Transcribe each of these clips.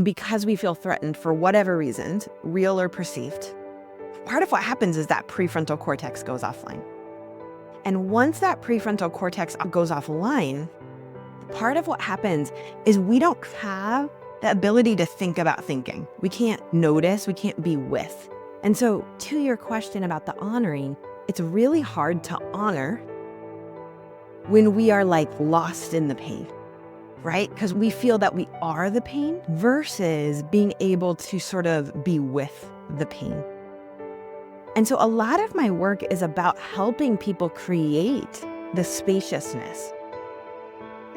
because we feel threatened for whatever reasons, real or perceived, part of what happens is that prefrontal cortex goes offline. And once that prefrontal cortex goes offline, part of what happens is we don't have the ability to think about thinking. We can't notice, we can't be with. And so to your question about the honoring, it's really hard to honor when we are like lost in the pain, right? Because we feel that we are the pain versus being able to sort of be with the pain. And so a lot of my work is about helping people create the spaciousness,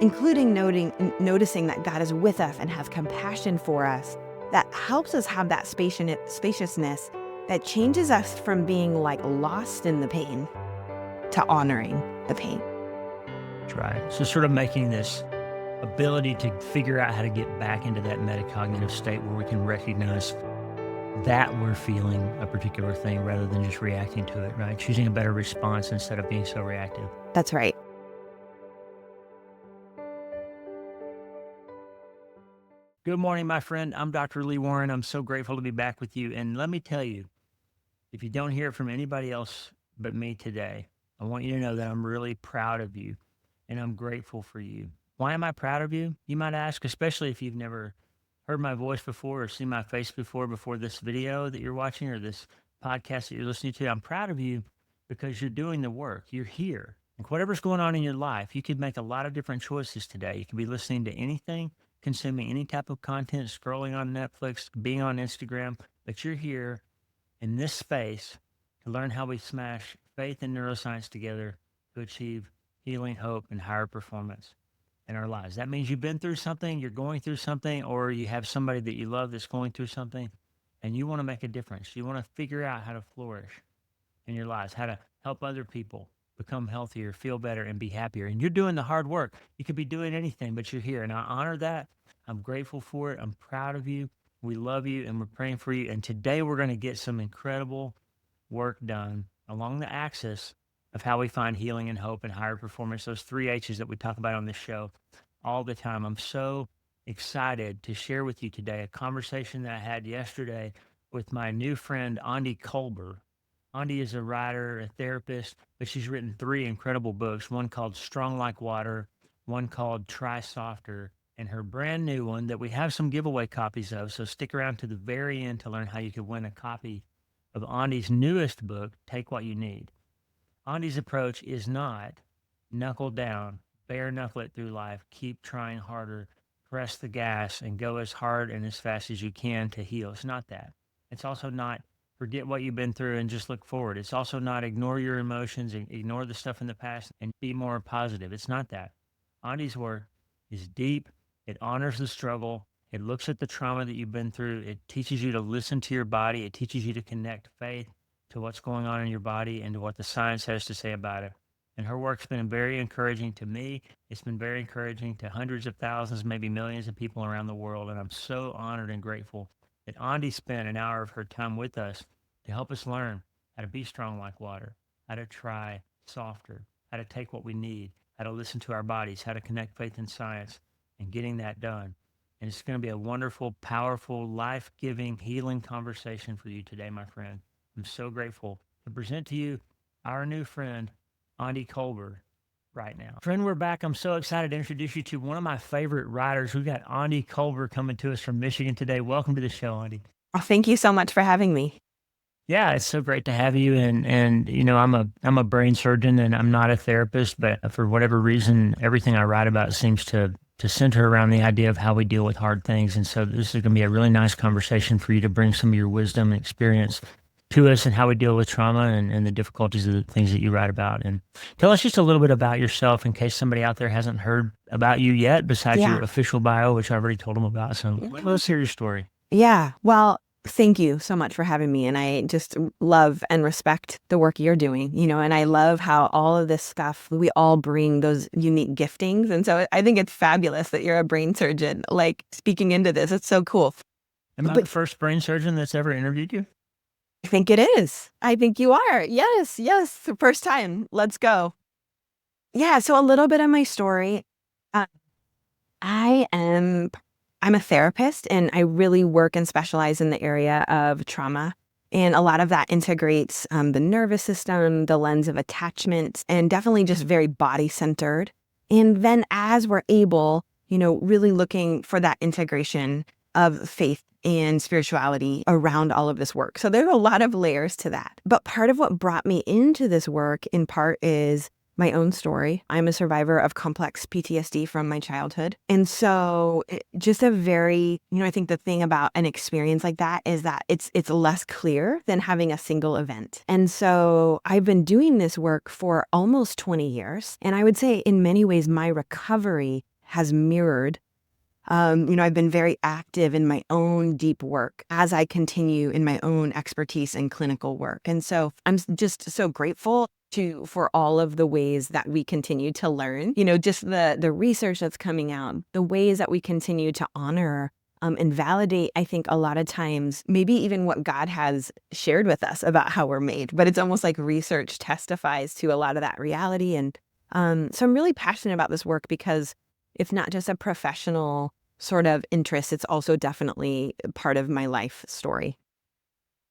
including noticing that God is with us and has compassion for us, that helps us have that spaciousness that changes us from being like lost in the pain to honoring the pain. That's right. So sort of making this ability to figure out how to get back into that metacognitive state where we can recognize that we're feeling a particular thing rather than just reacting to it, right? Choosing a better response instead of being so reactive. That's right. Good morning, my friend. I'm Dr. Lee Warren. I'm so grateful to be back with you. And let me tell you, if you don't hear it from anybody else but me today, I want you to know that I'm really proud of you and I'm grateful for you. Why am I proud of you? You might ask, especially if you've never heard my voice before or seen my face before this video that you're watching or this podcast that you're listening to. I'm proud of you because you're doing the work. You're here. Like whatever's going on in your life, you could make a lot of different choices today. You could be listening to anything, consuming any type of content, scrolling on Netflix, being on Instagram, but you're here in this space to learn how we smash faith and neuroscience together to achieve healing, hope, and higher performance in our lives. That means you've been through something, you're going through something, or you have somebody that you love that's going through something, and you want to make a difference. You want to figure out how to flourish in your lives, how to help other people become healthier, feel better, and be happier. And you're doing the hard work. You could be doing anything, but you're here. And I honor that. I'm grateful for it. I'm proud of you. We love you, and we're praying for you. And today we're going to get some incredible work done along the axis of how we find healing and hope and higher performance, those 3 H's that we talk about on this show all the time. I'm so excited to share with you today a conversation that I had yesterday with my new friend, Aundi Kolber. Aundi is a writer, a therapist, but she's written 3 incredible books, one called Strong Like Water, one called Try Softer, and her brand new one that we have some giveaway copies of. So stick around to the very end to learn how you can win a copy of Aundi's newest book, Take What You Need. Aundi's approach is not knuckle down, bare knuckle it through life, keep trying harder, press the gas, and go as hard and as fast as you can to heal. It's not that. It's also not forget what you've been through and just look forward. It's also not ignore your emotions and ignore the stuff in the past and be more positive. It's not that. Aundi's work is deep. It honors the struggle. It looks at the trauma that you've been through. It teaches you to listen to your body. It teaches you to connect faith to what's going on in your body and to what the science has to say about it. And her work's been very encouraging to me. It's been very encouraging to hundreds of thousands, maybe millions of people around the world. And I'm so honored and grateful that Aundi spent an hour of her time with us to help us learn how to be strong like water, how to try softer, how to take what we need, how to listen to our bodies, how to connect faith and science, and getting that done. And it's going to be a wonderful, powerful, life-giving, healing conversation for you today, my friend. I'm so grateful to present to you our new friend, Aundi Kolber, right now. Friend, we're back. I'm so excited to introduce you to one of my favorite writers. We've got Aundi Kolber coming to us from Michigan today. Welcome to the show, Aundi. Oh, thank you so much for having me. Yeah, it's so great to have you. And you know, I'm a brain surgeon and I'm not a therapist, but for whatever reason, everything I write about seems to center around the idea of how we deal with hard things. And so this is going to be a really nice conversation for you to bring some of your wisdom and experience to us and how we deal with trauma and the difficulties of the things that you write about. And tell us just a little bit about yourself in case somebody out there hasn't heard about you yet, besides your official bio, which I already told them about. So let's hear your story. Yeah. Well, thank you so much for having me. And I just love and respect the work you're doing, and I love how all of this stuff, we all bring those unique giftings. And so I think it's fabulous that you're a brain surgeon, like speaking into this. It's so cool. Am I the first brain surgeon that's ever interviewed you? I think it is. I think you are. Yes. The first time. Let's go. Yeah. So a little bit of my story. I am I'm a therapist and I really work and specialize in the area of trauma. And a lot of that integrates the nervous system, the lens of attachment, and definitely just very body centered. And then as we're able, really looking for that integration of faith and spirituality around all of this work. So there's a lot of layers to that. But part of what brought me into this work in part is my own story. I'm a survivor of complex PTSD from my childhood. And so just a very, I think the thing about an experience like that is that it's less clear than having a single event. And so I've been doing this work for almost 20 years. And I would say in many ways, my recovery has mirrored. I've been very active in my own deep work as I continue in my own expertise and clinical work. And so I'm just so grateful for all of the ways that we continue to learn, just the research that's coming out, the ways that we continue to honor and validate, I think a lot of times, maybe even what God has shared with us about how we're made. But it's almost like research testifies to a lot of that reality. And so I'm really passionate about this work because it's not just a professional sort of interest, it's also definitely part of my life story.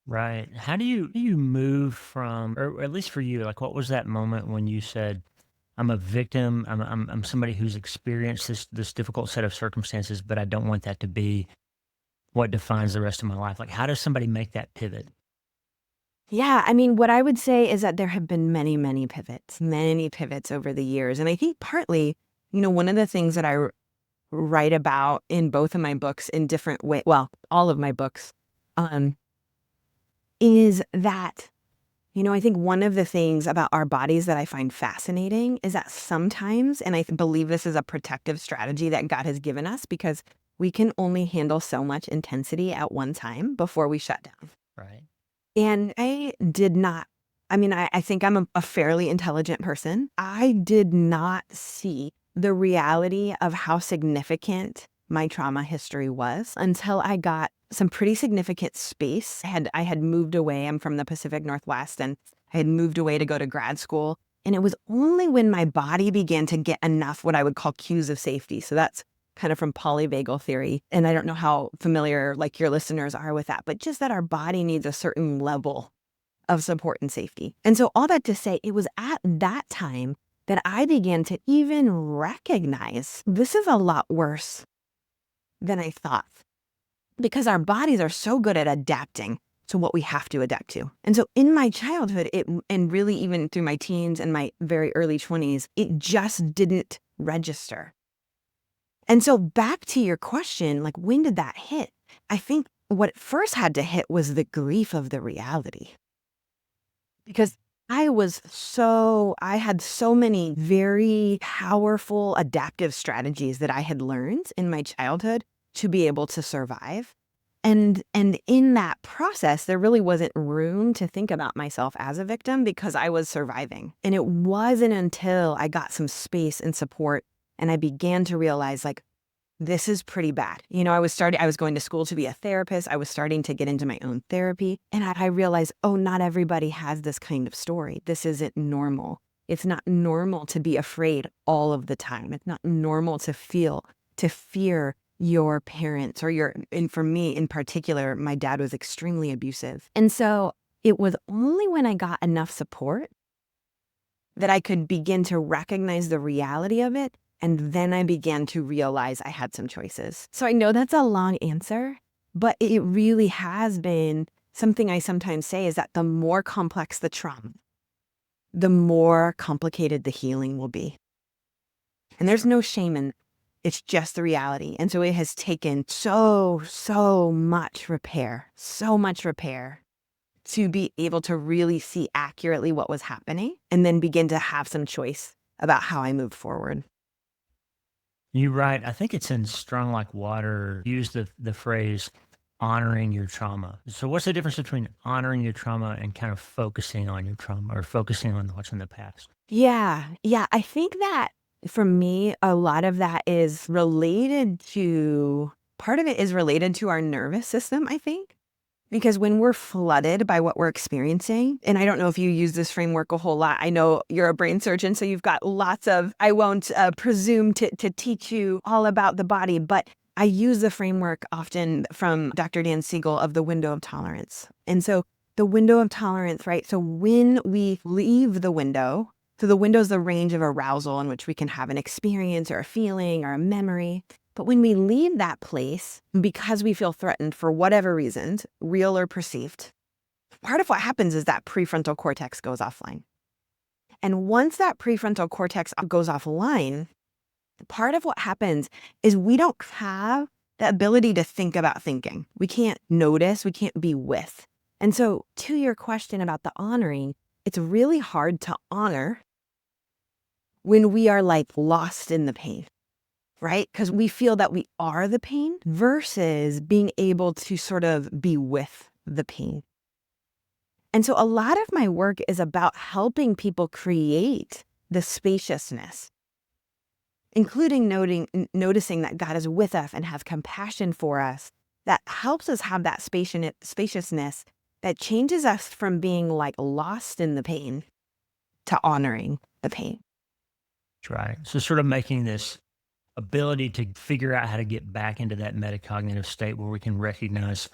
Right. How do you move from, or at least for you, like what was that moment when you said, I'm a victim, I'm somebody who's experienced this difficult set of circumstances, but I don't want that to be what defines the rest of my life. Like how does somebody make that pivot? Yeah, I mean, what I would say is that there have been many pivots over the years. And I think partly, one of the things that I write about in both of my books in different ways, well, all of my books, um, is that, I think one of the things about our bodies that I find fascinating is that sometimes, and I believe this is a protective strategy that God has given us because we can only handle so much intensity at one time before we shut down. Right. And I did not, I mean, I think I'm a fairly intelligent person. I did not see the reality of how significant my trauma history was until I got some pretty significant space. I had moved away. I'm from the Pacific Northwest and I had moved away to go to grad school. And it was only when my body began to get enough what I would call cues of safety. So that's kind of from polyvagal theory. And I don't know how familiar like your listeners are with that, but just that our body needs a certain level of support and safety. And so all that to say, it was at that time that I began to even recognize this is a lot worse than I thought because our bodies are so good at adapting to what we have to adapt to. And so in my childhood, and really even through my teens and my very early 20s, it just didn't register. And so back to your question, like when did that hit? I think what first had to hit was the grief of the reality. Because I had so many very powerful adaptive strategies that I had learned in my childhood to be able to survive. And in that process, there really wasn't room to think about myself as a victim because I was surviving. And it wasn't until I got some space and support and I began to realize like, this is pretty bad. I was going to school to be a therapist. I was starting to get into my own therapy. And I realized, oh, not everybody has this kind of story. This isn't normal. It's not normal to be afraid all of the time. It's not normal to fear your parents and for me in particular, my dad was extremely abusive. And so it was only when I got enough support that I could begin to recognize the reality of it. And then I began to realize I had some choices. So I know that's a long answer, but it really has been something I sometimes say is that the more complex the trauma, the more complicated the healing will be. And there's no shame in it. It's just the reality. And so it has taken so much repair to be able to really see accurately what was happening and then begin to have some choice about how I move forward. You're right. I think it's in Strong Like Water, use the phrase honoring your trauma. So what's the difference between honoring your trauma and kind of focusing on your trauma or focusing on what's in the past? Yeah. I think that for me, a lot of that is part of it is related to our nervous system, I think. Because when we're flooded by what we're experiencing, and I don't know if you use this framework a whole lot. I know you're a brain surgeon, so you've got lots of, I won't presume to teach you all about the body, but I use the framework often from Dr. Dan Siegel of the window of tolerance. And so the window of tolerance, right? So when we leave the window, so the window is the range of arousal in which we can have an experience or a feeling or a memory. But when we leave that place because we feel threatened for whatever reasons, real or perceived, part of what happens is that prefrontal cortex goes offline. And once that prefrontal cortex goes offline, part of what happens is we don't have the ability to think about thinking. We can't notice, we can't be with. And so to your question about the honoring, it's really hard to honor when we are like lost in the pain, right? Because we feel that we are the pain versus being able to sort of be with the pain. And so a lot of my work is about helping people create the spaciousness, including noticing that God is with us and has compassion for us, that helps us have that spaciousness that changes us from being like lost in the pain to honoring the pain. That's right. So sort of making this ability to figure out how to get back into that metacognitive state where we can recognize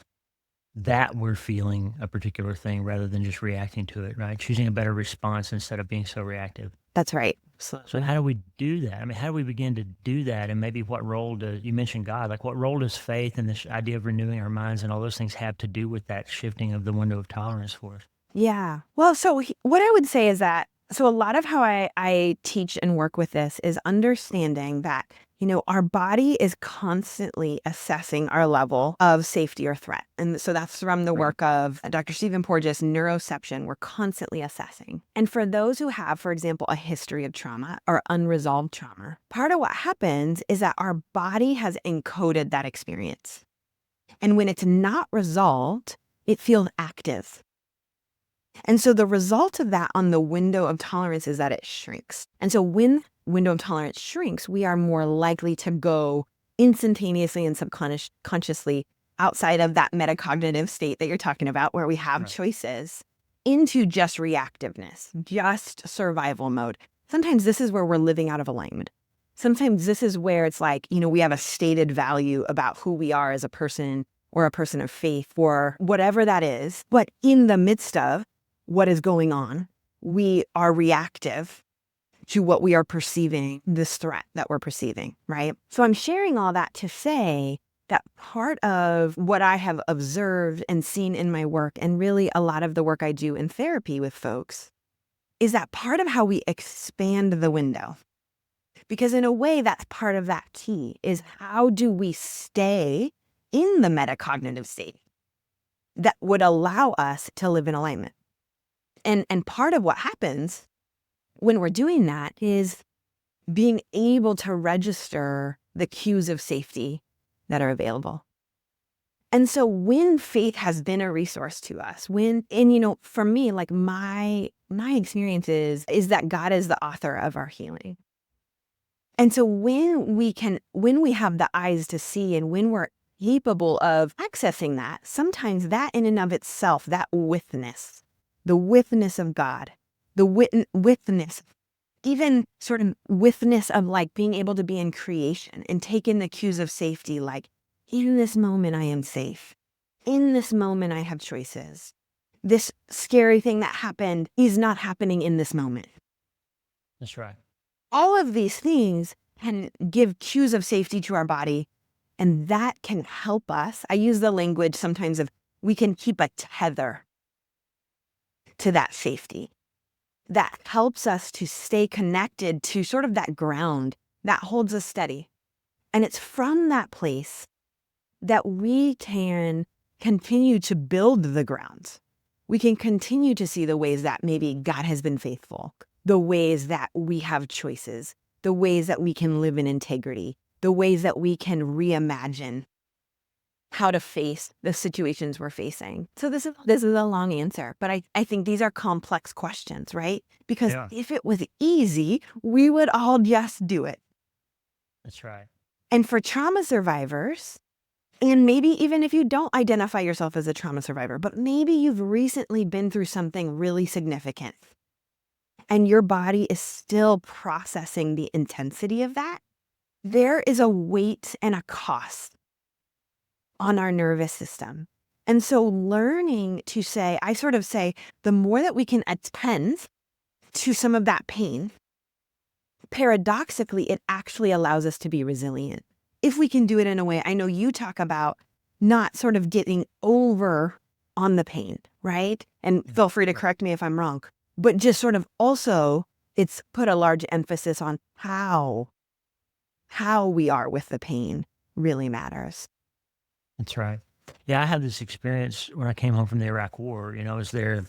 that we're feeling a particular thing rather than just reacting to it, right? Choosing a better response instead of being so reactive. That's right. So how do we do that? I mean, how do we begin to do that? And maybe what role you mentioned God, like what role does faith and this idea of renewing our minds and all those things have to do with that shifting of the window of tolerance for us? Yeah. Well, so what I would say is that, so a lot of how I teach and work with this is understanding that, our body is constantly assessing our level of safety or threat. And so that's from the work of Dr. Stephen Porges, neuroception. We're constantly assessing. And for those who have, for example, a history of trauma or unresolved trauma, part of what happens is that our body has encoded that experience. And when it's not resolved, it feels active. And so the result of that on the window of tolerance is that it shrinks. And so when window of tolerance shrinks, we are more likely to go instantaneously and subconsciously outside of that metacognitive state that you're talking about, where we have choices, into just reactiveness, just survival mode. Sometimes this is where we're living out of alignment. Sometimes this is where it's like, we have a stated value about who we are as a person or a person of faith or whatever that is. But in the midst of what is going on, we are reactive to what we are perceiving, this threat that we're perceiving, right? So I'm sharing all that to say that part of what I have observed and seen in my work, and really a lot of the work I do in therapy with folks, is that part of how we expand the window. Because in a way, that's part of that key, is how do we stay in the metacognitive state that would allow us to live in alignment. And part of what happens when we're doing that is being able to register the cues of safety that are available. And so when faith has been a resource to us, for me, like my experience is that God is the author of our healing. And so when we have the eyes to see and when we're capable of accessing that, sometimes that in and of itself, that witness, the witness of God, the witness, even sort of witness of like being able to be in creation and take in the cues of safety, like in this moment I am safe. In this moment I have choices. This scary thing that happened is not happening in this moment. That's right. All of these things can give cues of safety to our body, and that can help us. I use the language sometimes of we can keep a tether to that safety. That helps us to stay connected to sort of that ground that holds us steady. And it's from that place that we can continue to build the ground. We can continue to see the ways that maybe God has been faithful, the ways that we have choices, the ways that we can live in integrity, the ways that we can reimagine how to face the situations we're facing. So this is a long answer, but I think these are complex questions, right? Because if it was easy, we would all just do it. That's right. And for trauma survivors, and maybe even if you don't identify yourself as a trauma survivor, but maybe you've recently been through something really significant and your body is still processing the intensity of that, there is a weight and a cost on our nervous system. And so learning to say, I sort of say, the more that we can attend to some of that pain, paradoxically, it actually allows us to be resilient. If we can do it in a way, I know you talk about not sort of getting over on the pain, right? And feel free to correct me if I'm wrong, but just sort of also, it's put a large emphasis on how we are with the pain really matters. That's right. Yeah, I had this experience when I came home from the Iraq War. I was there.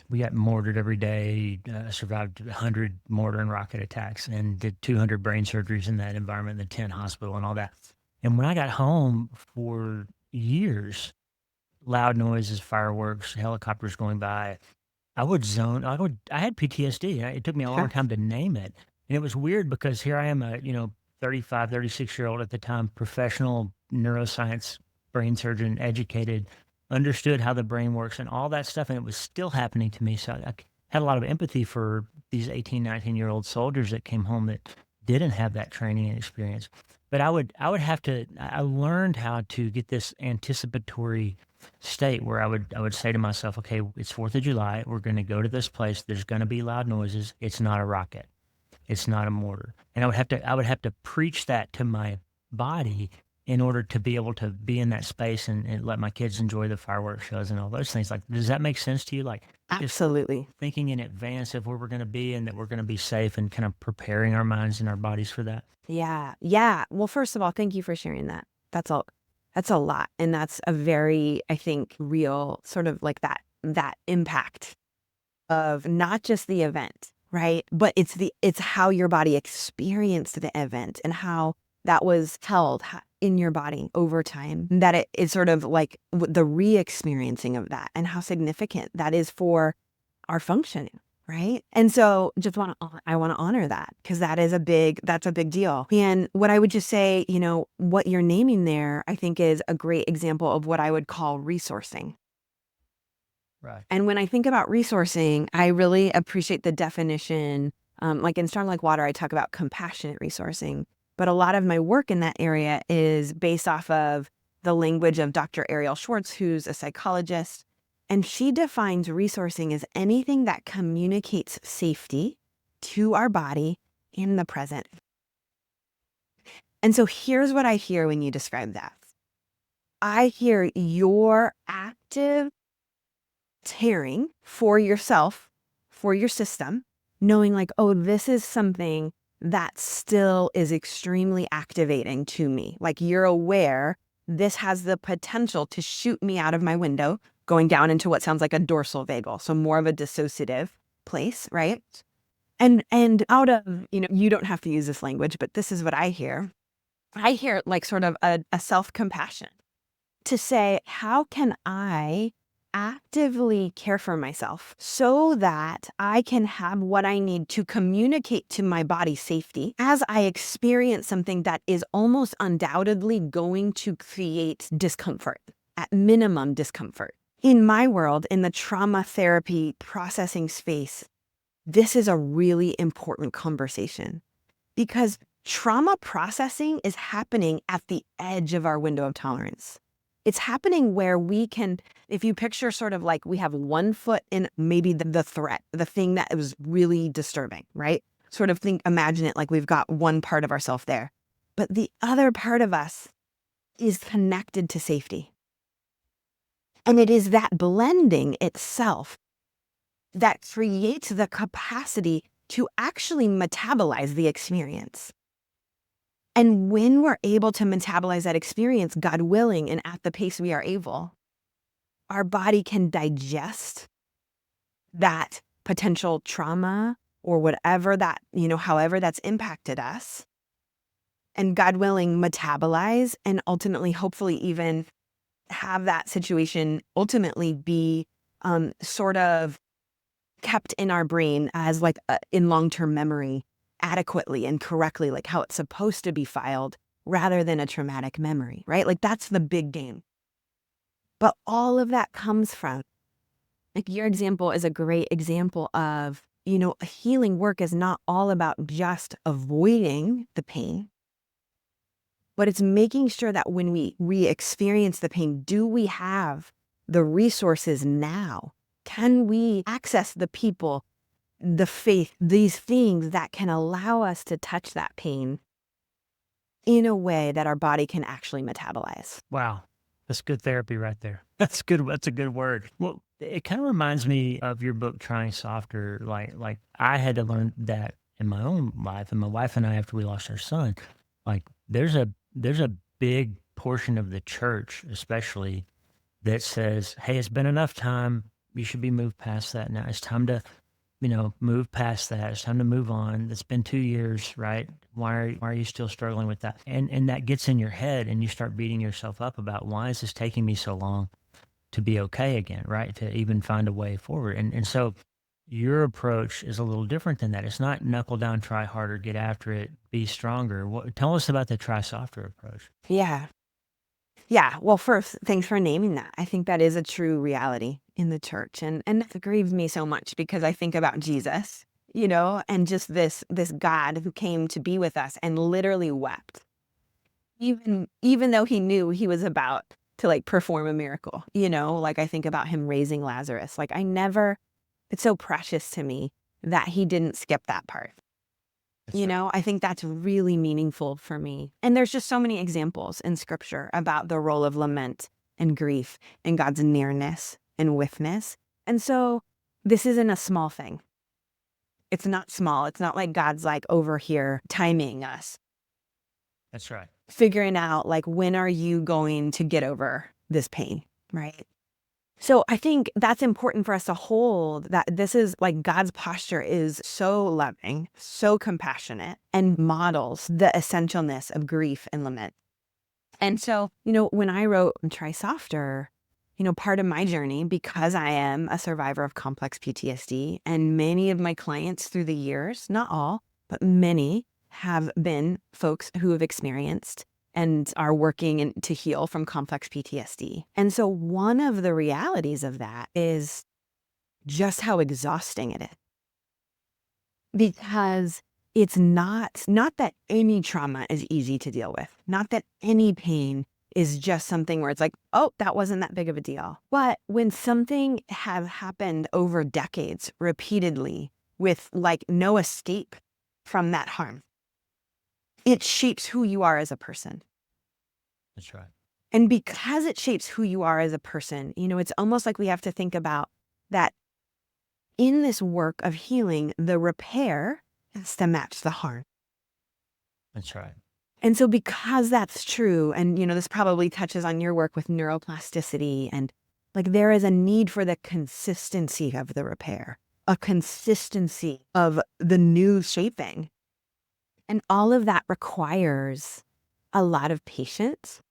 We got mortared every day. Survived 100 mortar and rocket attacks, and did 200 brain surgeries in that environment, in the 10 hospital, and all that. And when I got home, for years, loud noises, fireworks, helicopters going by, I would zone. I had PTSD. It took me a long Sure. time to name it, and it was weird because here I am, a 35, 36-year-old at the time, professional neuroscience brain surgeon, educated, understood how the brain works and all that stuff, and it was still happening to me. So I had a lot of empathy for these 18, 19-year-old soldiers that came home that didn't have that training and experience. But I would have to. I learned how to get this anticipatory state where I would say to myself, okay, it's 4th of July. We're going to go to this place. There's going to be loud noises. It's not a rocket. It's not a mortar. And I would have to preach that to my body in order to be able to be in that space and let my kids enjoy the fireworks shows and all those things. Like, does that make sense to you? Like, just Absolutely. thinking in advance of where we're going to be and that we're going to be safe and kind of preparing our minds and our bodies for that. Yeah. Yeah. Well, first of all, thank you for sharing that. That's a lot. And that's a very, I think, real sort of like that impact of not just the event, right? But it's how your body experienced the event and how that was held in your body over time. That it is sort of like the re-experiencing of that and how significant that is for our functioning, right? And so I want to honor that because that's a big deal. And what I would just say, what you're naming there, I think is a great example of what I would call resourcing. Right. And when I think about resourcing, I really appreciate the definition. Like in Strong Like Water, I talk about compassionate resourcing, but a lot of my work in that area is based off of the language of Dr. Ariel Schwartz, who's a psychologist. And she defines resourcing as anything that communicates safety to our body in the present. And so here's what I hear when you describe that. I hear your active caring for yourself, for your system, knowing like, oh, this is something that still is extremely activating to me. Like you're aware this has the potential to shoot me out of my window, going down into what sounds like a dorsal vagal. So more of a dissociative place, right? And out of, you don't have to use this language, but this is what I hear. I hear like sort of a self-compassion to say, how can I actively care for myself so that I can have what I need to communicate to my body safety as I experience something that is almost undoubtedly going to create discomfort, at minimum discomfort. In my world, in the trauma therapy processing space, this is a really important conversation because trauma processing is happening at the edge of our window of tolerance. It's happening where we can, if you picture sort of like we have one foot in maybe the threat, the thing that was really disturbing, right? Sort of imagine it like we've got one part of ourselves there, but the other part of us is connected to safety. And it is that blending itself that creates the capacity to actually metabolize the experience. And when we're able to metabolize that experience, God willing, and at the pace we are able, our body can digest that potential trauma or whatever that, however that's impacted us. And God willing, metabolize and ultimately, hopefully, even have that situation ultimately be sort of kept in our brain as like in long-term memory adequately and correctly, like how it's supposed to be filed rather than a traumatic memory, right? Like that's the big game. But all of that comes from, like your example is a great example of, healing work is not all about just avoiding the pain, but it's making sure that when we experience the pain, do we have the resources now? Can we access the people, the faith, these things that can allow us to touch that pain in a way that our body can actually metabolize? Wow. That's good therapy right there. That's good. That's a good word. Well, it kind of reminds me of your book, Trying Softer. Like I had to learn that in my own life, and my wife and I, after we lost our son, like there's a big portion of the church, especially, that says, "Hey, it's been enough time. You should be moved past that now. It's time to, move past that. It's time to move on. It's been 2 years, right? Why are you still struggling with that?" And that gets in your head, and you start beating yourself up about, why is this taking me so long to be okay again, right? To even find a way forward. And so your approach is a little different than that. It's not knuckle down, try harder, get after it, be stronger. Tell us about the try softer approach. Yeah. Yeah. Well, first, thanks for naming that. I think that is a true reality in the church. And that grieves me so much because I think about Jesus, and just this God who came to be with us and literally wept. Even though he knew he was about to like perform a miracle, like I think about him raising Lazarus. Like it's so precious to me that he didn't skip that part. That's right. I think that's really meaningful for me. And there's just so many examples in scripture about the role of lament and grief and God's nearness and withness. And so this isn't a small thing. It's not small. It's not like God's like over here timing us, That's right. figuring out like, when are you going to get over this pain, right? So I think that's important for us to hold, that this is like God's posture is so loving, so compassionate, and models the essentialness of grief and lament. And so, when I wrote Try Softer, part of my journey, because I am a survivor of complex PTSD, and many of my clients through the years, not all, but many, have been folks who have experienced and are working to heal from complex PTSD. And so one of the realities of that is just how exhausting it is. Because it's not that any trauma is easy to deal with, not that any pain is just something where it's like, oh, that wasn't that big of a deal. But when something has happened over decades, repeatedly, with like no escape from that harm, it shapes who you are as a person. That's right. And because it shapes who you are as a person, it's almost like we have to think about that in this work of healing, the repair has to match the harm. That's right. And so because that's true, and this probably touches on your work with neuroplasticity, and like there is a need for the consistency of the repair, a consistency of the new shaping. And all of that requires a lot of patience,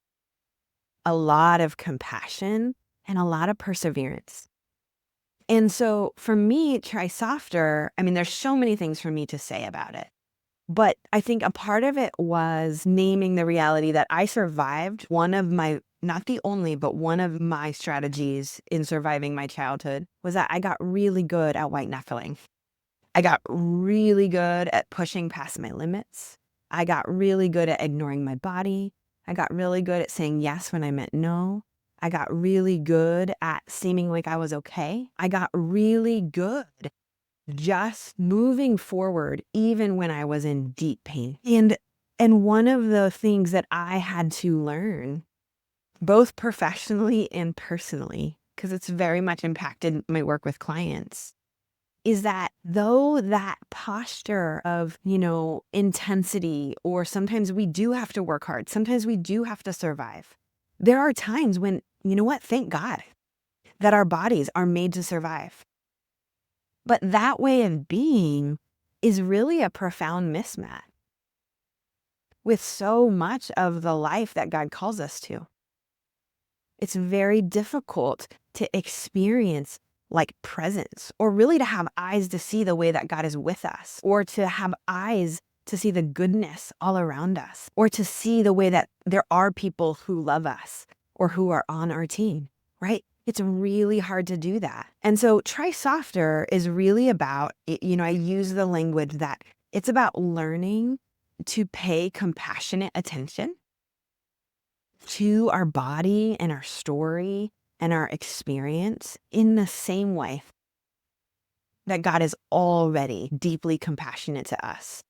a lot of compassion, and a lot of perseverance. And so for me, Try Softer, I mean, there's so many things for me to say about it. But I think a part of it was naming the reality that I survived one of my, not the only, but one of my strategies in surviving my childhood was that I got really good at white knuckling. I got really good at pushing past my limits. I got really good at ignoring my body. I got really good at saying yes when I meant no. I got really good at seeming like I was okay. I got really good just moving forward even when I was in deep pain. And one of the things that I had to learn, both professionally and personally, because it's very much impacted my work with clients, is that though that posture of, intensity, or sometimes we do have to work hard, sometimes we do have to survive, there are times when, thank God that our bodies are made to survive. But that way of being is really a profound mismatch with so much of the life that God calls us to. It's very difficult to experience like presence, or really to have eyes to see the way that God is with us, or to have eyes to see the goodness all around us, or to see the way that there are people who love us or who are on our team, right? It's really hard to do that. And so Try Softer is really about, I use the language that it's about learning to pay compassionate attention to our body and our story and our experience in the same way that God is already deeply compassionate to us.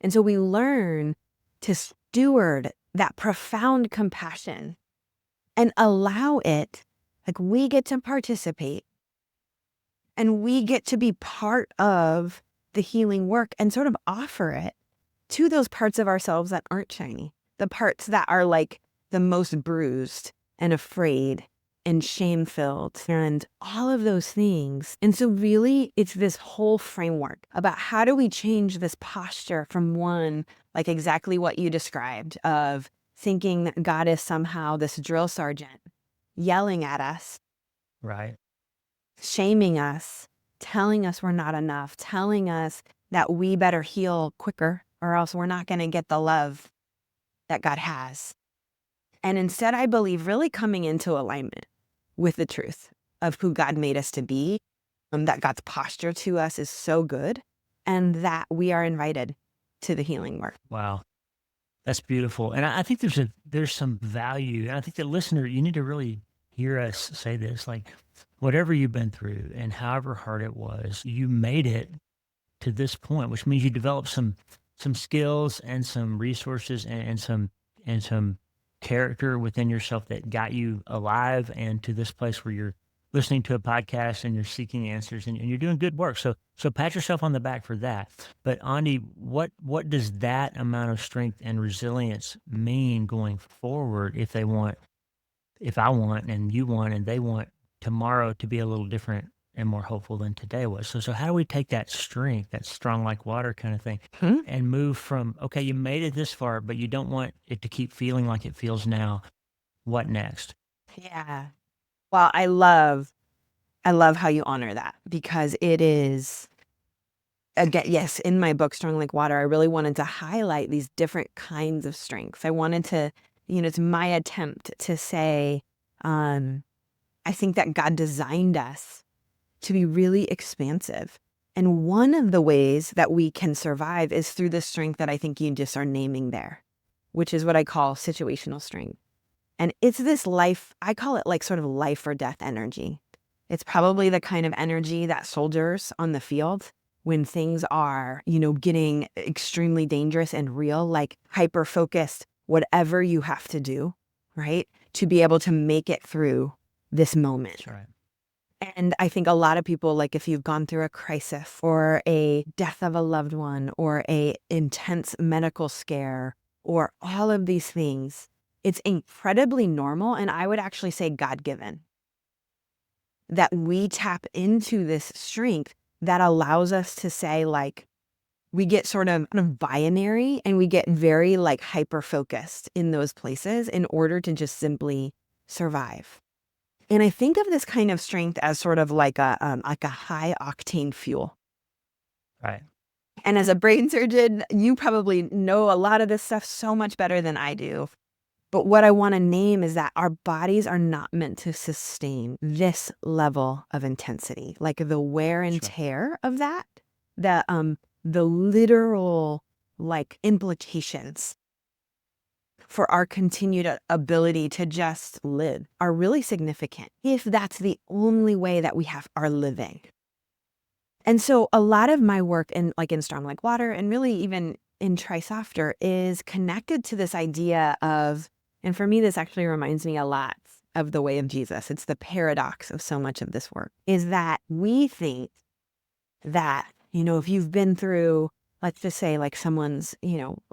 And so we learn to steward that profound compassion and allow it, like we get to participate and we get to be part of the healing work and sort of offer it to those parts of ourselves that aren't shiny, the parts that are like the most bruised and afraid and shame-filled and all of those things. And so really it's this whole framework about how do we change this posture from one, like exactly what you described, of thinking that God is somehow this drill sergeant yelling at us, Right. shaming us, telling us we're not enough, telling us that we better heal quicker or else we're not going to get the love that God has. And instead, I believe really coming into alignment with the truth of who God made us to be, that God's posture to us is so good, and that we are invited to the healing work. Wow. That's beautiful. And I think there's some value. And I think the listener, you need to really hear us say this, like whatever you've been through and however hard it was, you made it to this point, which means you developed some skills and some resources and some character within yourself that got you alive and to this place where you're listening to a podcast and you're seeking answers and you're doing good work. So pat yourself on the back for that. But Andi, what does that amount of strength and resilience mean going forward if I want and you want and they want tomorrow to be a little different and more hopeful than today was. So how do we take that strength, that strong like water kind of thing, Hmm? and move from, okay, you made it this far, but you don't want it to keep feeling like it feels now. What next? Yeah. Well, I love how you honor that, because it is, again, yes, in my book, Strong Like Water, I really wanted to highlight these different kinds of strengths. I wanted to, it's my attempt to say, I think that God designed us to be really expansive. And one of the ways that we can survive is through the strength that I think you just are naming there, which is what I call situational strength. And it's this life, I call it like sort of life or death energy. It's probably the kind of energy that soldiers on the field, when things are, getting extremely dangerous and real, like hyper focused, whatever you have to do, right? To be able to make it through this moment. That's right. And I think a lot of people, like if you've gone through a crisis or a death of a loved one or a intense medical scare or all of these things, it's incredibly normal, and I would actually say God-given, that we tap into this strength that allows us to say, like, we get sort of binary and we get very like hyper-focused in those places in order to just simply survive. And I think of this kind of strength as sort of like a high octane fuel. Right. And as a brain surgeon, you probably know a lot of this stuff so much better than I do. But what I want to name is that our bodies are not meant to sustain this level of intensity, like the wear and Sure. tear of that, the literal like implications for our continued ability to just live are really significant if that's the only way that we are living. And so a lot of my work in Strong Like Water and really even in Try Softer is connected to this idea of, and for me, this actually reminds me a lot of the way of Jesus. It's the paradox of so much of this work, is that we think that, if you've been through, let's just say like someone's,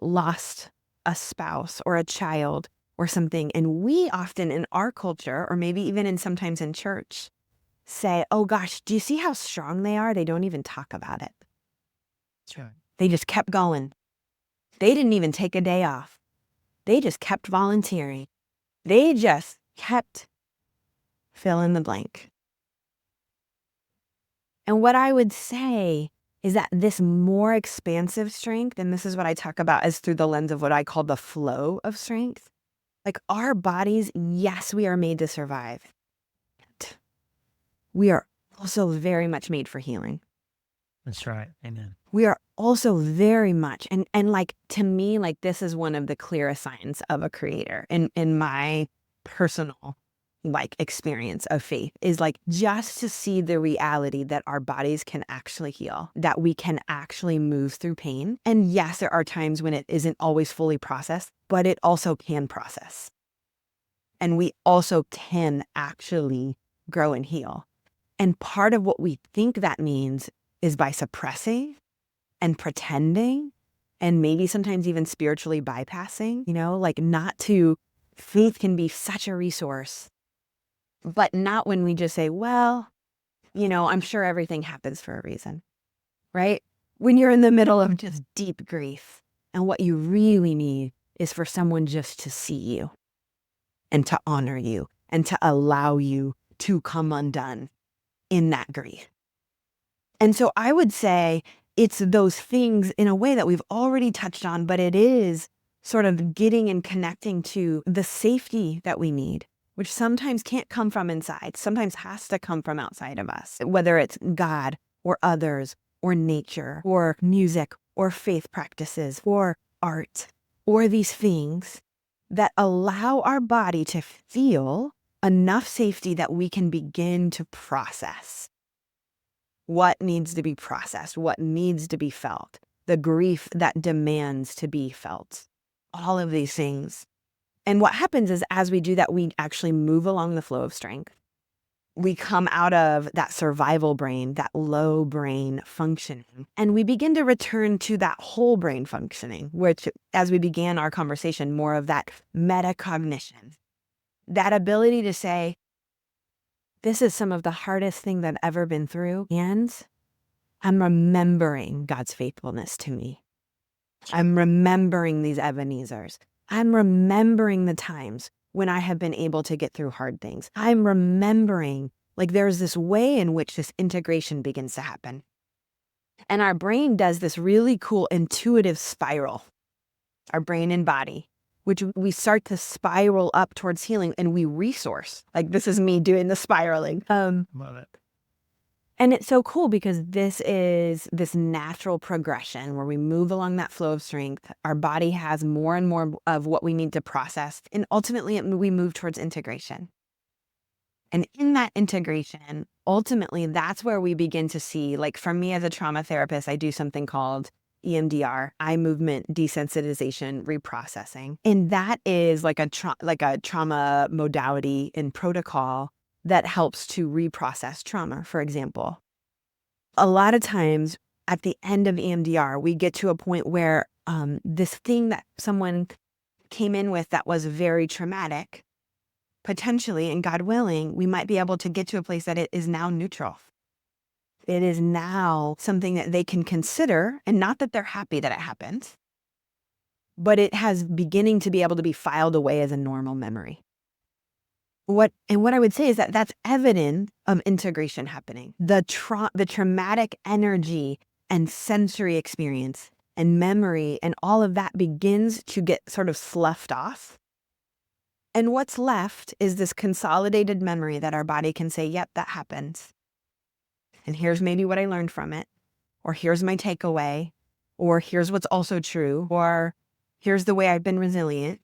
lost a spouse or a child or something. And we often in our culture, or maybe even sometimes in church, say, oh gosh, do you see how strong they are? They don't even talk about it. That's right. They just kept going. They didn't even take a day off. They just kept volunteering. They just kept fill in the blank. And what I would say is that this more expansive strength, and this is what I talk about as through the lens of what I call the flow of strength, like our bodies, yes, we are made to survive. We are also very much made for healing. That's right. Amen. We are also very much, and like, to me, like, this is one of the clearest signs of a creator in my personal, like, experience of faith, is like just to see the reality that our bodies can actually heal, that we can actually move through pain. And yes, there are times when it isn't always fully processed, but it also can process. And we also can actually grow and heal. And part of what we think that means is by suppressing and pretending and maybe sometimes even spiritually bypassing, like not to, faith can be such a resource, but not when we just say, well, I'm sure everything happens for a reason, right? When you're in the middle of just deep grief and what you really need is for someone just to see you and to honor you and to allow you to come undone in that grief. And so I would say it's those things in a way that we've already touched on, but it is sort of getting and connecting to the safety that we need, which sometimes can't come from inside, sometimes has to come from outside of us, whether it's God or others or nature or music or faith practices or art or these things that allow our body to feel enough safety that we can begin to process what needs to be processed, what needs to be felt, the grief that demands to be felt, all of these things. And what happens is as we do that, we actually move along the flow of strength. We come out of that survival brain, that low brain functioning, and we begin to return to that whole brain functioning, which, as we began our conversation, more of that metacognition, that ability to say, this is some of the hardest thing that I've ever been through, and I'm remembering God's faithfulness to me. I'm remembering these Ebenezers. I'm remembering the times when I have been able to get through hard things. I'm remembering, like, there's this way in which this integration begins to happen. And our brain does this really cool intuitive spiral, our brain and body, which we start to spiral up towards healing, and we resource. Like, this is me doing the spiraling. Love it. And it's so cool because this is this natural progression where we move along that flow of strength. Our body has more and more of what we need to process. And ultimately, we move towards integration. And in that integration, ultimately, that's where we begin to see, like, for me as a trauma therapist, I do something called EMDR, eye movement desensitization reprocessing. And that is like a trauma modality and protocol that helps to reprocess trauma, for example. A lot of times at the end of EMDR, we get to a point where this thing that someone came in with that was very traumatic, potentially, and God willing, we might be able to get to a place that it is now neutral. It is now something that they can consider, and not that they're happy that it happened, but it has beginning to be able to be filed away as a normal memory. What I would say is that that's evidence of integration happening. The traumatic energy and sensory experience and memory and all of that begins to get sort of sloughed off. And what's left is this consolidated memory that our body can say, yep, that happened. And here's maybe what I learned from it, or here's my takeaway, or here's what's also true, or here's the way I've been resilient.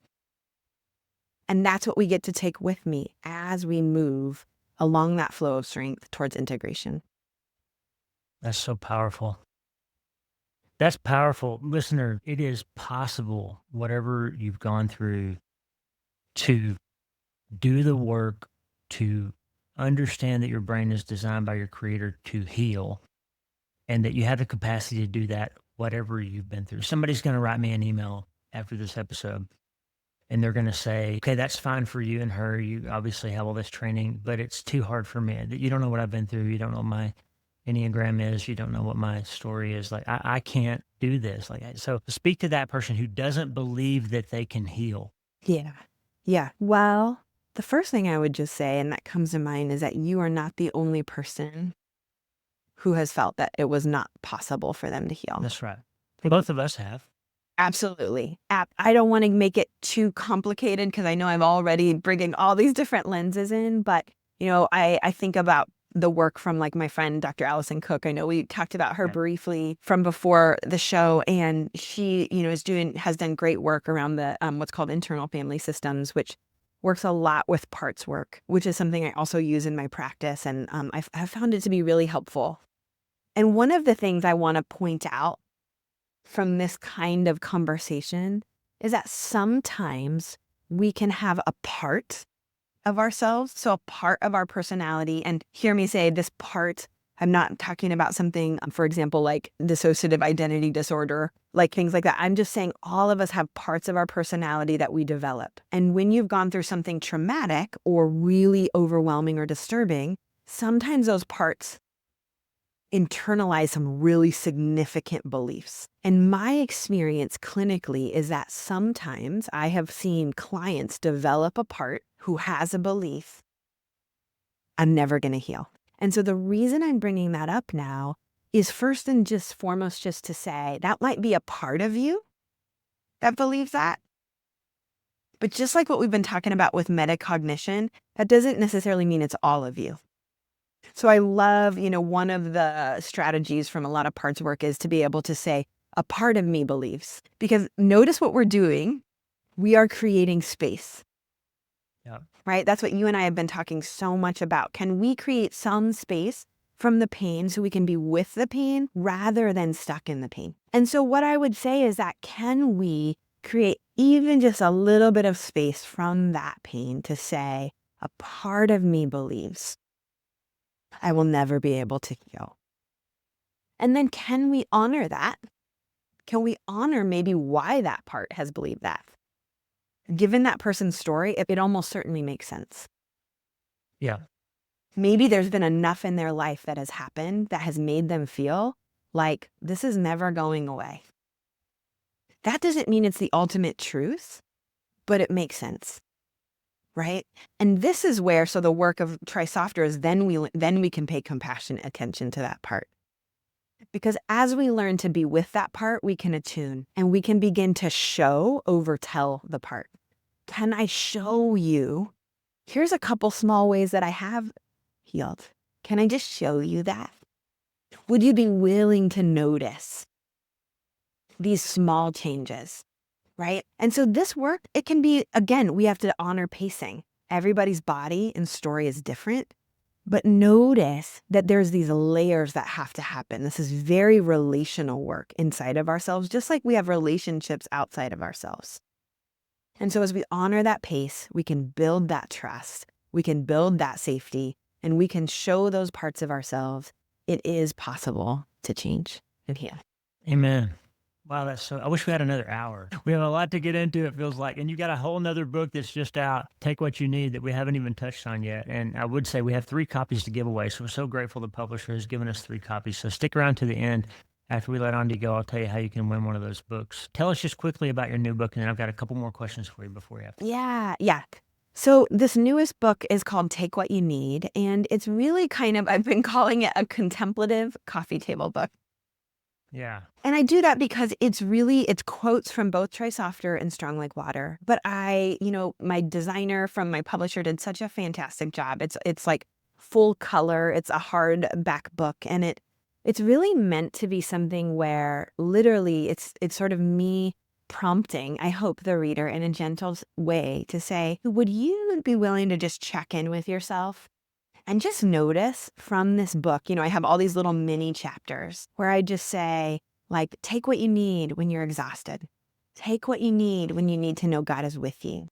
And that's what we get to take with me as we move along that flow of strength towards integration. That's so powerful. That's powerful. Listener, it is possible, whatever you've gone through, to do the work, to understand that your brain is designed by your creator to heal, and that you have the capacity to do that, whatever you've been through. Somebody's going to write me an email after this episode, and they're going to say, okay, that's fine for you and her. You obviously have all this training, but it's too hard for me. You don't know what I've been through. You don't know what my Enneagram is. You don't know what my story is. Like, I can't do this. So speak to that person who doesn't believe that they can heal. Yeah. Yeah. Well, the first thing I would just say, and that comes to mind, is that you are not the only person who has felt that it was not possible for them to heal. That's right. Both of us have. Absolutely. I don't want to make it too complicated because I know I'm already bringing all these different lenses in, but I think about the work from like my friend, Dr. Allison Cook. I know we talked about her Yeah. briefly from before the show, and she, has done great work around the what's called internal family systems, which works a lot with parts work, which is something I also use in my practice. And I've found it to be really helpful. And one of the things I want to point out from this kind of conversation is that sometimes we can have a part of ourselves, so a part of our personality, and hear me say this part, I'm not talking about something, for example, like dissociative identity disorder, like things like that. I'm just saying all of us have parts of our personality that we develop. And when you've gone through something traumatic or really overwhelming or disturbing, sometimes those parts internalize some really significant beliefs. And my experience clinically is that sometimes I have seen clients develop a part who has a belief, I'm never going to heal. And so the reason I'm bringing that up now is first and just foremost just to say that might be a part of you that believes that. But just like what we've been talking about with metacognition, that doesn't necessarily mean it's all of you. So I love, one of the strategies from a lot of parts work is to be able to say, a part of me believes. Because notice what we're doing. We are creating space. Yeah. Right? That's what you and I have been talking so much about. Can we create some space from the pain so we can be with the pain rather than stuck in the pain? And so what I would say is that can we create even just a little bit of space from that pain to say, a part of me believes I will never be able to heal. And then can we honor that? Can we honor maybe why that part has believed that? Given that person's story, it almost certainly makes sense. Yeah. Maybe there's been enough in their life that has happened that has made them feel like this is never going away. That doesn't mean it's the ultimate truth, but it makes sense. Right? And this is where, so the work of Try Softer is then we can pay compassionate attention to that part. Because as we learn to be with that part, we can attune and we can begin to show over tell the part. Can I show you? Here's a couple small ways that I have healed. Can I just show you that? Would you be willing to notice these small changes? Right? And so this work, it can be, again, we have to honor pacing. Everybody's body and story is different, but notice that there's these layers that have to happen. This is very relational work inside of ourselves, just like we have relationships outside of ourselves. And so as we honor that pace, we can build that trust, we can build that safety, and we can show those parts of ourselves it is possible to change and heal. Amen. Wow, I wish we had another hour. We have a lot to get into, it feels like. And you got a whole nother book that's just out, Take What You Need, that we haven't even touched on yet. And I would say we have 3 copies to give away. So we're so grateful the publisher has given us 3 copies. So stick around to the end. After we let Aundi go, I'll tell you how you can win one of those books. Tell us just quickly about your new book, and then I've got a couple more questions for you before you have to. Yeah. So this newest book is called Take What You Need. And it's really I've been calling it a contemplative coffee table book. Yeah. And I do that because it's quotes from both Try Softer and Strong Like Water. But my designer from my publisher did such a fantastic job. It's like full color. It's a hardback book. And it's really meant to be something where literally it's sort of me prompting, I hope, the reader in a gentle way to say, would you be willing to just check in with yourself? And just notice from this book, I have all these little mini chapters where I just say, like, take what you need when you're exhausted. Take what you need when you need to know God is with you.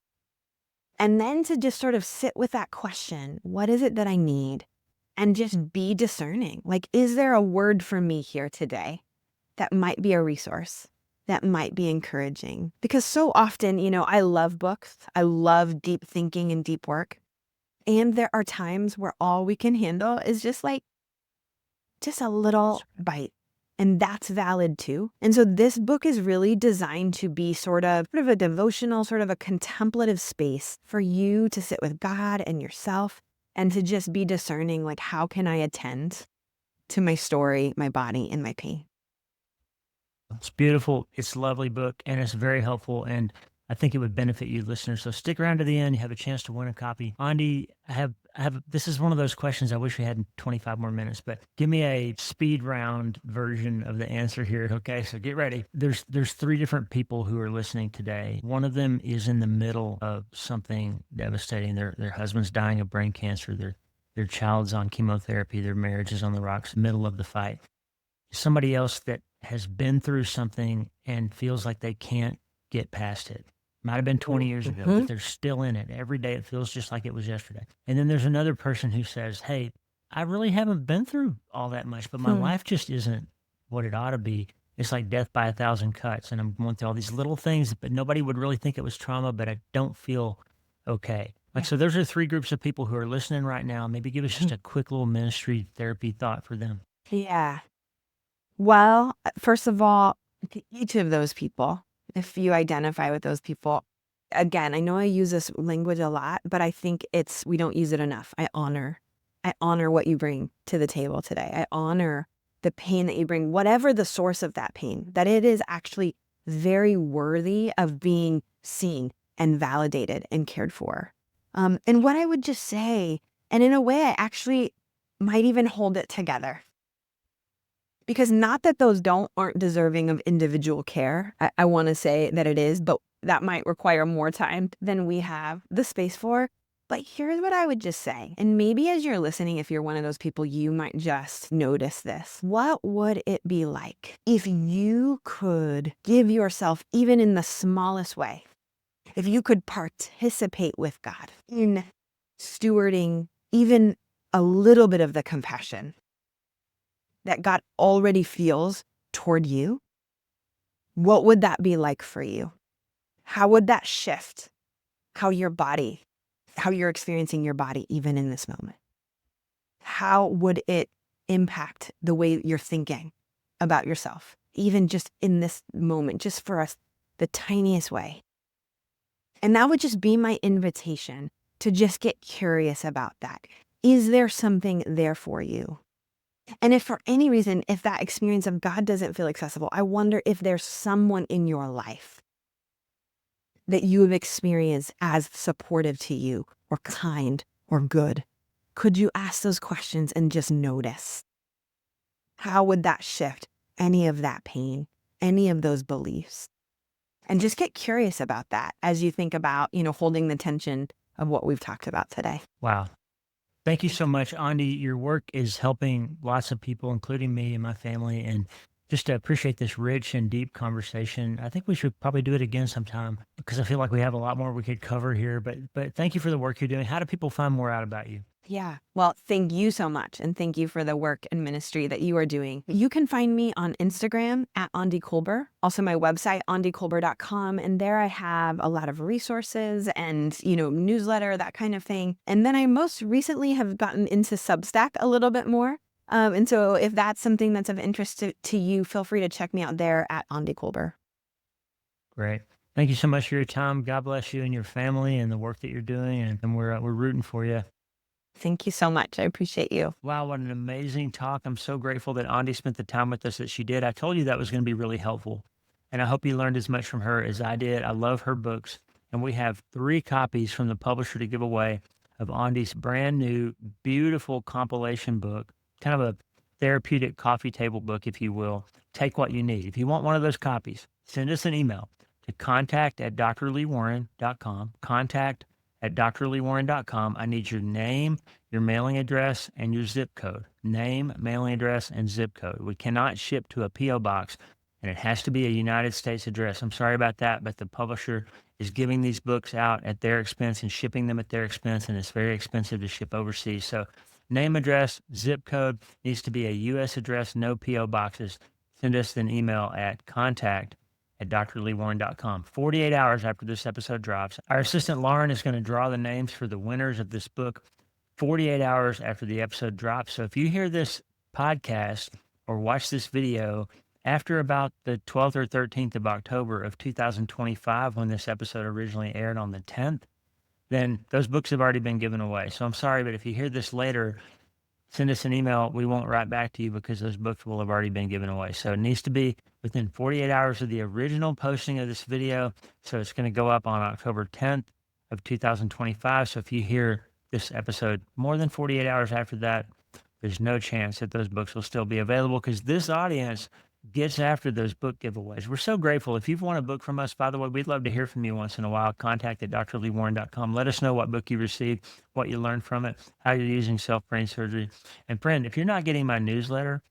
And then to just sort of sit with that question, what is it that I need? And just be discerning. Like, is there a word for me here today that might be a resource, that might be encouraging? Because so often, I love books. I love deep thinking and deep work. And there are times where all we can handle is just a little bite. And that's valid too. And so this book is really designed to be sort of a devotional, sort of a contemplative space for you to sit with God and yourself and to just be discerning, like, how can I attend to my story, my body, and my pain? It's beautiful. It's a lovely book, and it's very helpful. And I think it would benefit you listeners. So stick around to the end. You have a chance to win a copy. Aundi, this is one of those questions I wish we had 25 more minutes, but give me a speed round version of the answer here. Okay. So get ready. There's three different people who are listening today. One of them is in the middle of something devastating. Their husband's dying of brain cancer. Their child's on chemotherapy. Their marriage is on the rocks, middle of the fight. Somebody else that has been through something and feels like they can't get past it. Might have been 20 years ago, but they're still in it. Every day it feels just like it was yesterday. And then there's another person who says, hey, I really haven't been through all that much, but my life just isn't what it ought to be. It's like death by 1,000 cuts. And I'm going through all these little things, but nobody would really think it was trauma, but I don't feel okay. Like, so those are three groups of people who are listening right now. Maybe give us just a quick little ministry therapy thought for them. Yeah. Well, first of all, to each of those people, if you identify with those people, again, I know I use this language a lot, but I think we don't use it enough. I honor what you bring to the table today. I honor the pain that you bring, whatever the source of that pain, that it is actually very worthy of being seen and validated and cared for. And what I would just say, and in a way, I actually might even hold it together. Because not that those aren't deserving of individual care. I want to say that it is, but that might require more time than we have the space for. But here's what I would just say. And maybe as you're listening, if you're one of those people, you might just notice this. What would it be like if you could give yourself, even in the smallest way, if you could participate with God in stewarding even a little bit of the compassion that God already feels toward you? What would that be like for you? How would that shift how you're experiencing your body even in this moment? How would it impact the way you're thinking about yourself, even just in this moment, just for us, the tiniest way? And that would just be my invitation to just get curious about that. Is there something there for you? And if for any reason, if that experience of God doesn't feel accessible, I wonder if there's someone in your life that you have experienced as supportive to you or kind or good. Could you ask those questions and just notice? How would that shift any of that pain, any of those beliefs? And just get curious about that as you think about, holding the tension of what we've talked about today. Wow. Thank you so much, Aundi. Your work is helping lots of people, including me and my family. And just to appreciate this rich and deep conversation, I think we should probably do it again sometime because I feel like we have a lot more we could cover here. But thank you for the work you're doing. How do people find more out about you? Yeah. Well, thank you so much. And thank you for the work and ministry that you are doing. You can find me on Instagram at Aundi Kolber, also my website, aundi-kolber.com. And there I have a lot of resources and, newsletter, that kind of thing. And then I most recently have gotten into Substack a little bit more. And so if that's something that's of interest to you, feel free to check me out there at Aundi Kolber. Great. Thank you so much for your time. God bless you and your family and the work that you're doing. And we're rooting for you. Thank you so much. I appreciate you. Wow, what an amazing talk. I'm so grateful that Aundi spent the time with us that she did. I told you that was going to be really helpful. And I hope you learned as much from her as I did. I love her books. And we have 3 copies from the publisher to give away of Aundi's brand new, beautiful compilation book, kind of a therapeutic coffee table book, if you will. Take what you need. If you want one of those copies, send us an email to contact@drleewarren.com, contact@drleewarren.com. I need your name, your mailing address, and your zip code. Name, mailing address, and zip code. We cannot ship to a P.O. box, and it has to be a United States address. I'm sorry about that, but the publisher is giving these books out at their expense and shipping them at their expense, and it's very expensive to ship overseas. So name, address, zip code needs to be a U.S. address, no P.O. boxes. Send us an email at contact@drleewarren.com. 48 hours after this episode drops, our assistant Lauren is going to draw the names for the winners of this book 48 hours after the episode drops. So if you hear this podcast or watch this video after about the 12th or 13th of October of 2025, when this episode originally aired on the 10th, then those books have already been given away. So I'm sorry, but if you hear this later, send us an email. We won't write back to you because those books will have already been given away. So it needs to be within 48 hours of the original posting of this video. So it's going to go up on October 10th of 2025. So if you hear this episode more than 48 hours after that, there's no chance that those books will still be available because this audience gets after those book giveaways. We're so grateful. If you've won a book from us, by the way, we'd love to hear from you once in a while. Contact at drleewarren.com. Let us know what book you received, what you learned from it, how you're using self-brain surgery. And friend, if you're not getting my newsletter,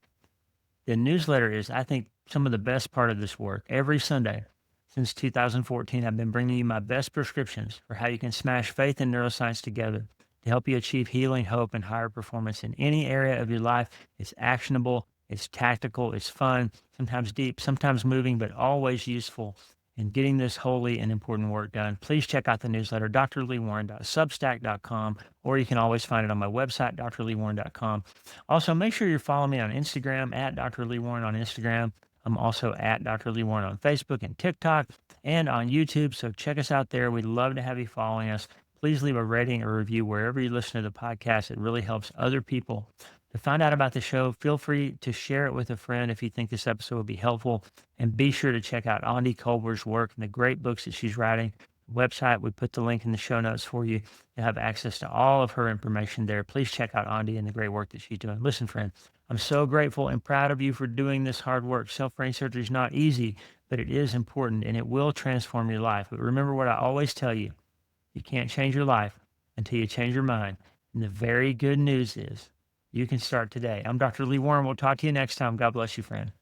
the newsletter is, I think, some of the best part of this work. Every Sunday since 2014, I've been bringing you my best prescriptions for how you can smash faith and neuroscience together to help you achieve healing, hope, and higher performance in any area of your life. It's actionable, it's tactical, it's fun, sometimes deep, sometimes moving, but always useful in getting this holy and important work done. Please check out the newsletter, drleewarren.substack.com, or you can always find it on my website, drleewarren.com. Also, make sure you're following me on Instagram at Dr. Lee Warren on Instagram. I'm also at Dr. Lee Warren on Facebook and TikTok and on YouTube. So check us out there. We'd love to have you following us. Please leave a rating or review wherever you listen to the podcast. It really helps other people to find out about the show. Feel free to share it with a friend if you think this episode would be helpful. And be sure to check out Aundi Kolber's work and the great books that she's writing. Website, we put the link in the show notes for you to have access to all of her information there. Please check out Aundi and the great work that she's doing. Listen, friend, I'm so grateful and proud of you for doing this hard work. Self-brain surgery is not easy, but it is important and it will transform your life. But remember what I always tell you. You can't change your life until you change your mind. And the very good news is you can start today. I'm Dr. Lee Warren. We'll talk to you next time. God bless you, friend.